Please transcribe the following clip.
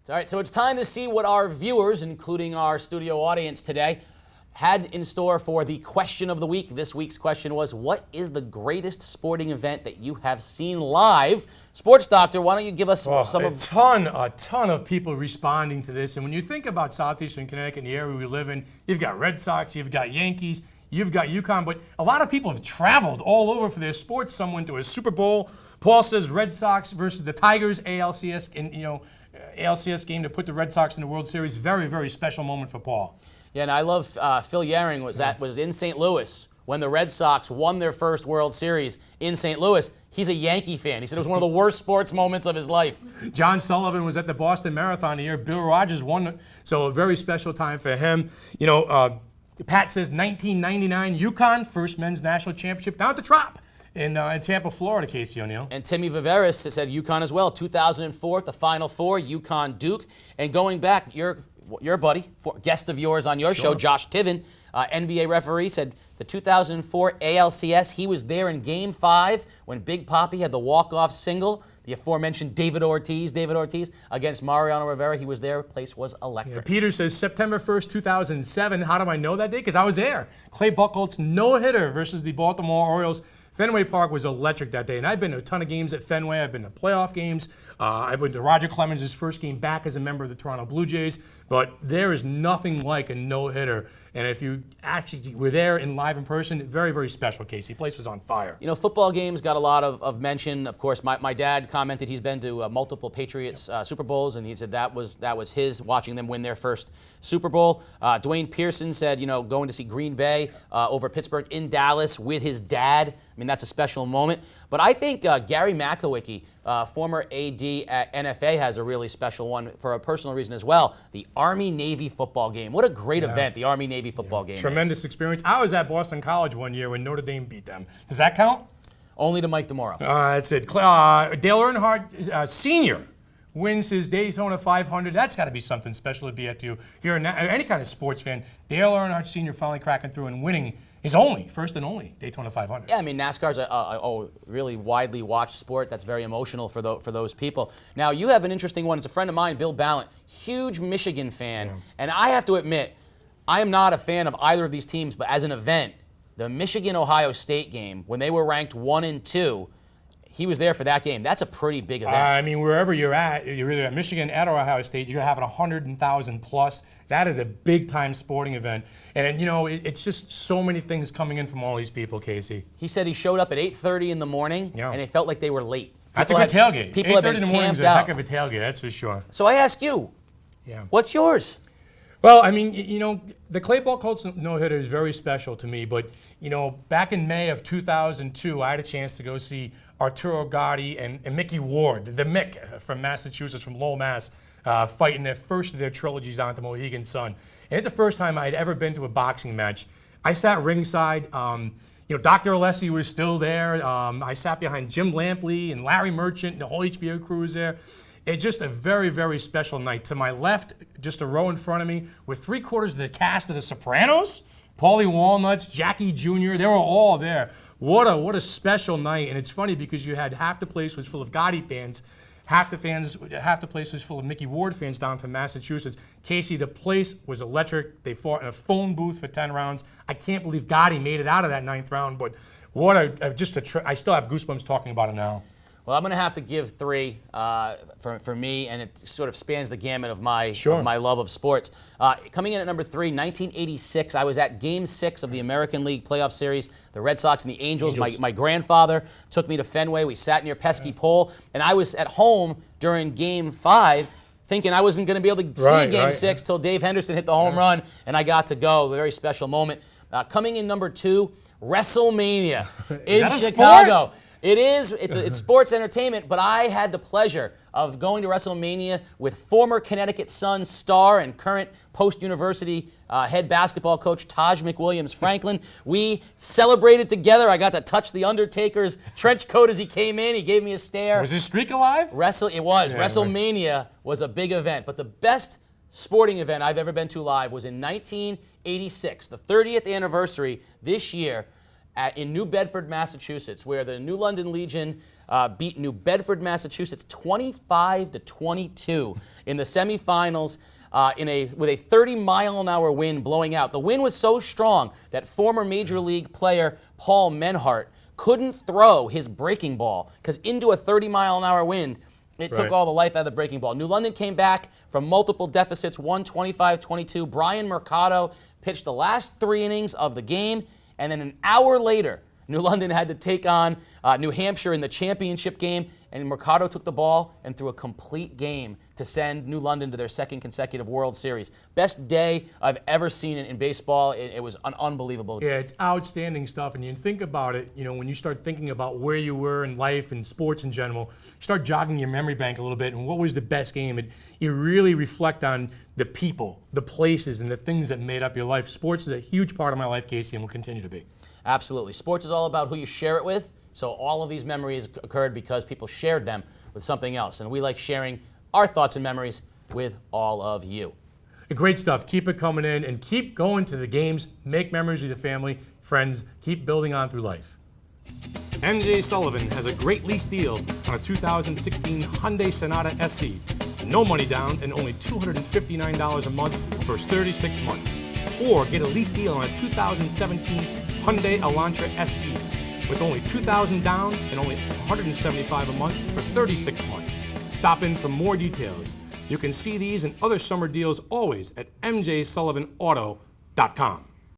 All right, so it's time to see what our viewers, including our studio audience today, had in store for the question of the week. This week's question was, what is the greatest sporting event that you have seen live? Sports Doctor, why don't you give us some of... A ton of people responding to this. And when you think about southeastern Connecticut and the area we live in, you've got Red Sox, you've got Yankees, you've got UConn, but a lot of people have traveled all over for their sports. Some went to a Super Bowl. Paul says Red Sox versus the Tigers, ALCS, and ALCS game to put the Red Sox in the World Series. Very, very special moment for Paul. Yeah, and I love Phil Yaring was in St. Louis when the Red Sox won their first World Series in St. Louis. He's a Yankee fan. He said it was one of the worst sports moments of his life. John Sullivan was at the Boston Marathon the year Bill Rogers won, so a very special time for him. Pat says 1999 UConn, first men's national championship down at the Trop in Tampa, Florida, Casey O'Neill. And Timmy Viveris said UConn as well. 2004, the Final Four, UConn Duke. And going back, your buddy, guest of yours on your show, Josh Tiven, NBA referee, said the 2004 ALCS, he was there in Game 5 when Big Papi had the walk-off single. The aforementioned David Ortiz against Mariano Rivera. He was there. Place was electric. Yeah, Peter says September 1st, 2007. How do I know that day? Because I was there. Clay Buchholz's no-hitter versus the Baltimore Orioles. Fenway Park was electric that day, and I've been to a ton of games at Fenway. I've been to playoff games. I went to Roger Clemens' first game back as a member of the Toronto Blue Jays, but there is nothing like a no-hitter. And if you actually were there live in person, very, very special, Casey. The place was on fire. You know, football games got a lot of mention. Of course, my dad commented he's been to multiple Patriots Super Bowls, and he said that was his, watching them win their first Super Bowl. Dwayne Pearson said, going to see Green Bay over Pittsburgh in Dallas with his dad. I mean, that's a special moment. But I think Gary Makowicki, former AD at NFA, has a really special one for a personal reason as well. The Army-Navy football game. What a great event the Army-Navy football game Tremendous experience. I was at Boston College one year when Notre Dame beat them. Does that count? Only to Mike DeMauro. That's it. Dale Earnhardt Sr. wins his Daytona 500. That's got to be something special to be at you. If you're any kind of sports fan, Dale Earnhardt Sr. finally cracking through and winning his first and only Daytona 500. Yeah, I mean, NASCAR's a really widely watched sport that's very emotional for those people. Now, you have an interesting one. It's a friend of mine, Bill Ballant, huge Michigan fan. And I have to admit, I am not a fan of either of these teams, but as an event, the Michigan-Ohio State game, when they were ranked 1 and 2, he was there for that game. That's a pretty big event. I mean, wherever you're either at Michigan or Ohio State, you're having 100,000 plus. That is a big-time sporting event. And, it's just so many things coming in from all these people, Casey. He said he showed up at 8:30 in the morning, and it felt like they were late. That's a good tailgate. People have been 8:30 in the morning is a heck of a tailgate, that's for sure. So I ask you, what's yours? Well, I mean, the Clay Buchholz no-hitter is very special to me, but, back in May of 2002, I had a chance to go see Arturo Gatti and Mickey Ward, the Mick from Massachusetts, from Lowell, Mass., fighting their first of their trilogies on to Mohegan Sun. And it's the first time I'd ever been to a boxing match. I sat ringside. Dr. Alessi was still there. I sat behind Jim Lampley and Larry Merchant, and the whole HBO crew was there. It's just a very, very special night. To my left, just a row in front of me, with 3/4 of the cast of The Sopranos, Paulie Walnuts, Jackie Jr., they were all there. What a special night. And it's funny because you had half the place was full of Gotti fans, half the place was full of Mickey Ward fans down from Massachusetts. Casey, the place was electric. They fought in a phone booth for 10 rounds. I can't believe Gotti made it out of that 9th round, but I still have goosebumps talking about it now. Well, I'm going to have to give 3 for me, and it sort of spans the gamut of my love of sports. Coming in at number 3, 1986, I was at Game 6 of the American League Playoff Series. The Red Sox and the Angels. My grandfather took me to Fenway. We sat near Pesky Pole, and I was at home during Game 5 thinking I wasn't going to be able to see Game 6 till Dave Henderson hit the home run, and I got to go. A very special moment. Coming in number 2, WrestleMania in Chicago. It is. It's sports entertainment, but I had the pleasure of going to WrestleMania with former Connecticut Sun star and current post-university head basketball coach Taj McWilliams Franklin. We celebrated together. I got to touch The Undertaker's trench coat as he came in. He gave me a stare. Was his streak alive? It was. Yeah, WrestleMania was a big event, but the best sporting event I've ever been to live was in 1986, the 30th anniversary this year, in New Bedford, Massachusetts, where the New London Legion beat New Bedford, Massachusetts 25-22 in the semifinals. With a 30-mile-an-hour wind blowing out. The wind was so strong that former Major League player Paul Menhart couldn't throw his breaking ball because into a 30-mile-an-hour wind, it took all the life out of the breaking ball. New London came back from multiple deficits, won 25-22. Brian Mercado pitched the last 3 innings of the game, and then an hour later, New London had to take on New Hampshire in the championship game, and Mercado took the ball and threw a complete game to send New London to their 2nd consecutive World Series. Best day I've ever seen in baseball. It was an unbelievable. Yeah, it's outstanding stuff. And you think about it, when you start thinking about where you were in life and sports in general, you start jogging your memory bank a little bit and what was the best game. You really reflect on the people, the places, and the things that made up your life. Sports is a huge part of my life, Casey, and will continue to be. Absolutely. Sports is all about who you share it with. So all of these memories occurred because people shared them with something else. And we like sharing our thoughts and memories with all of you. Great stuff. Keep it coming in and keep going to the games. Make memories with your family, friends. Keep building on through life. MJ Sullivan has a great lease deal on a 2016 Hyundai Sonata SE. No money down and only $259 a month for 36 months. Or get a lease deal on a 2017 Hyundai Elantra SE with only $2,000 down and only $175 a month for 36 months. Stop in for more details. You can see these and other summer deals always at mjsullivanauto.com.